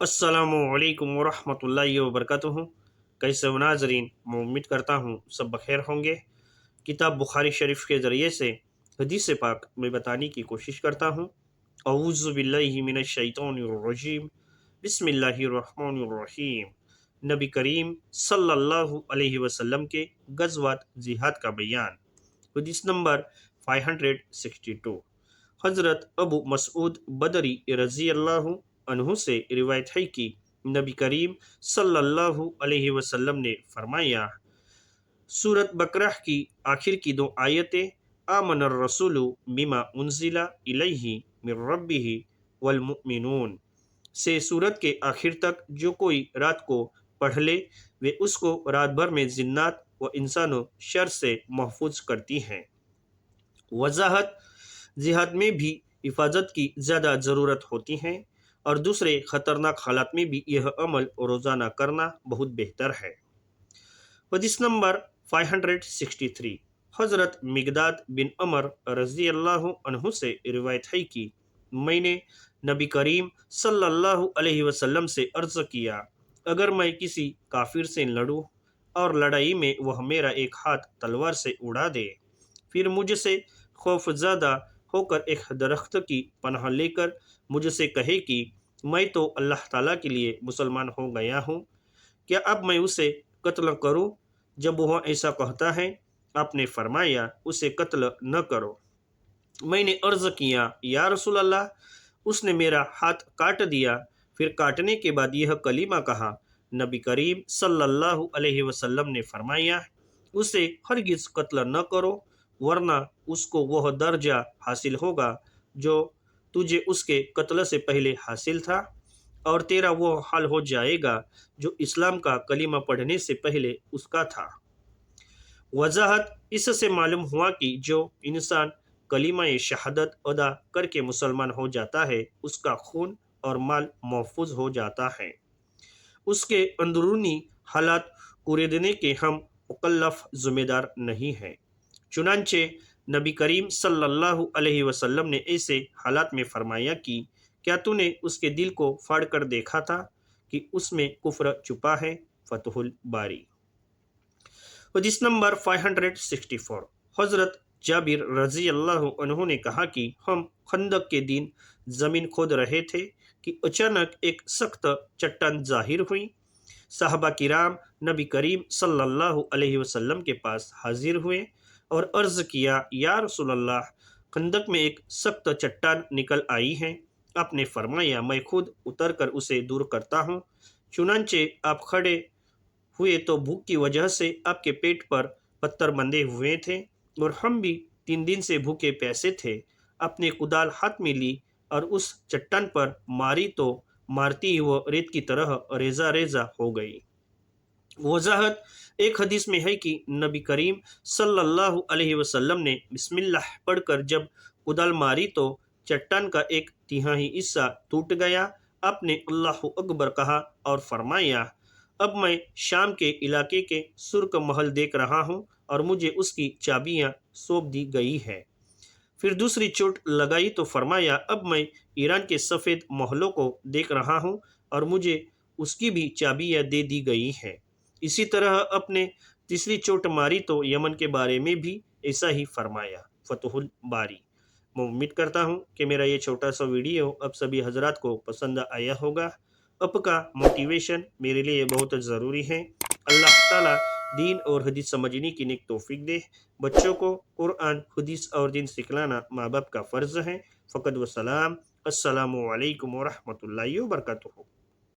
السلام علیکم ورحمۃ اللہ وبرکاتہ۔ کیسے ہو ناظرین؟ میں امید کرتا ہوں سب بخیر ہوں گے۔ کتاب بخاری شریف کے ذریعے سے حدیث پاک میں بتانے کی کوشش کرتا ہوں۔ اعوذ باللہ من الشیطان الرجیم، بسم اللہ الرحمن الرحیم۔ نبی کریم صلی اللہ علیہ وسلم کے غزوات جہاد کا بیان۔ حدیث نمبر 562۔ حضرت ابو مسعود بدری رضی اللہ عنہ سے روایت ہے کہ نبی کریم صلی اللہ علیہ وسلم نے فرمایا، سورۃ بقرہ کی آخر کی 2 آیتیں آمن الرسول بما انزل الیہ من ربہ والمؤمنون سے سورت کے آخر تک جو کوئی رات کو پڑھ لے وہ اس کو رات بھر میں جنات و انسانوں شر سے محفوظ کرتی ہیں۔ وضاحت: جہاد میں بھی حفاظت کی زیادہ ضرورت ہوتی ہے اور دوسرے خطرناک حالات میں بھی یہ عمل روزانہ کرنا بہت بہتر ہے۔ حدیث نمبر 563۔ حضرت مقداد بن عمر رضی اللہ عنہ سے روایت ہے کہ میں نے نبی کریم صلی اللہ علیہ وسلم سے عرض کیا، اگر میں کسی کافر سے لڑوں اور لڑائی میں وہ میرا ایک ہاتھ تلوار سے اڑا دے، پھر مجھ سے خوف زدہ ہو کر ایک درخت کی پناہ لے کر مجھ سے کہے کہ میں تو اللہ تعالیٰ کے لیے مسلمان ہو گیا ہوں، کیا اب میں اسے قتل کروں؟ جب وہ ایسا کہتا ہے، آپ نے فرمایا، اسے قتل نہ کرو۔ میں نے عرض کیا، یا رسول اللہ، اس نے میرا ہاتھ کاٹ دیا۔ پھر کاٹنے کے بعد یہ کلمہ کہا۔ نبی کریم صلی اللہ علیہ وسلم نے فرمایا، اسے ہرگز قتل نہ کرو، ورنہ اس کو وہ درجہ حاصل ہوگا جو تجھے اس کے قتل سے پہلے حاصل تھا، اور تیرا وہ حال ہو جائے گا جو اسلام کا کلمہ پڑھنے سے پہلے اس کا تھا۔ وضاحت: اس سے معلوم ہوا کہ جو انسان کلمہ شہادت ادا کر کے مسلمان ہو جاتا ہے، اس کا خون اور مال محفوظ ہو جاتا ہے۔ اس کے اندرونی حالات کوریدنے کے ہم مکلف ذمہ دار نہیں ہیں۔ چنانچہ نبی کریم صلی اللہ علیہ وسلم نے ایسے حالات میں فرمایا کہ کیا تو نے اس کے دل کو پھاڑ کر دیکھا تھا کہ اس میں کفر چھپا ہے؟ فتح الباری۔ حدیث نمبر 564۔ حضرت جابر رضی اللہ عنہ نے کہا کہ ہم خندق کے دن زمین کھود رہے تھے کہ اچانک ایک سخت چٹان ظاہر ہوئی۔ صحابہ کرام نبی کریم صلی اللہ علیہ وسلم کے پاس حاضر ہوئے اور عرض کیا، یا رسول اللہ، خندق میں ایک سخت چٹان نکل آئی ہے۔ آپ نے فرمایا، میں خود اتر کر اسے دور کرتا ہوں۔ چنانچہ آپ کھڑے ہوئے تو بھوک کی وجہ سے آپ کے پیٹ پر پتھر بندھے ہوئے تھے اور ہم بھی 3 دن سے بھوکے پیاسے تھے۔ آپ نے کدال ہاتھ میں لی اور اس چٹان پر ماری تو مارتی ہی وہ ریت کی طرح ریزہ ریزہ ہو گئی۔ وضاحت: ایک حدیث میں ہے کہ نبی کریم صلی اللہ علیہ وسلم نے بسم اللہ پڑھ کر جب کدال ماری تو چٹان کا 1/3 حصہ ٹوٹ گیا۔ آپ نے اللہ اکبر کہا اور فرمایا، اب میں شام کے علاقے کے سرخ محل دیکھ رہا ہوں اور مجھے اس کی چابیاں سونپ دی گئی ہے۔ پھر دوسری چوٹ لگائی تو فرمایا، اب میں ایران کے سفید محلوں کو دیکھ رہا ہوں اور مجھے اس کی بھی چابیاں دے دی گئی ہیں۔ اسی طرح اپنے تیسری چوٹ ماری تو یمن کے بارے میں بھی ایسا ہی فرمایا۔ فتح الباری۔ میں امید کرتا ہوں کہ میرا یہ چھوٹا سا ویڈیو اب سبھی حضرات کو پسند آیا ہوگا۔ آپ کا موٹیویشن میرے لیے بہت ضروری ہے۔ اللہ تعالیٰ دین اور حدیث سمجھنے کی نیک توفیق دے۔ بچوں کو قرآن، حدیث اور دین سکھلانا ماں باپ کا فرض ہے۔ فقط و سلام۔ السلام علیکم ورحمۃ اللہ وبرکاتہ۔